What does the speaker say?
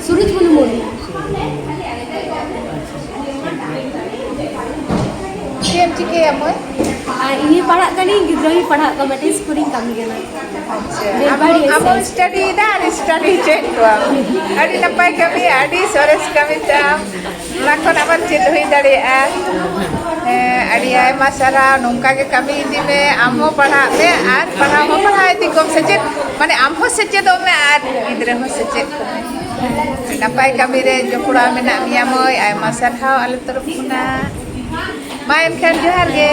Surajmal Mor ini parak kali gidra hi parak ka mate schooling kami gena amo study da study check to adi napai kami adi sores kami tam lakon aman chit hui dari adi ay masara nongka ke kami di me amo parak me ar parak mo parak di kom secet mane amho secet do me ar gidra ho secet napai kami re jopura mena miamoy ay masar hau al terpuna main kan johar ge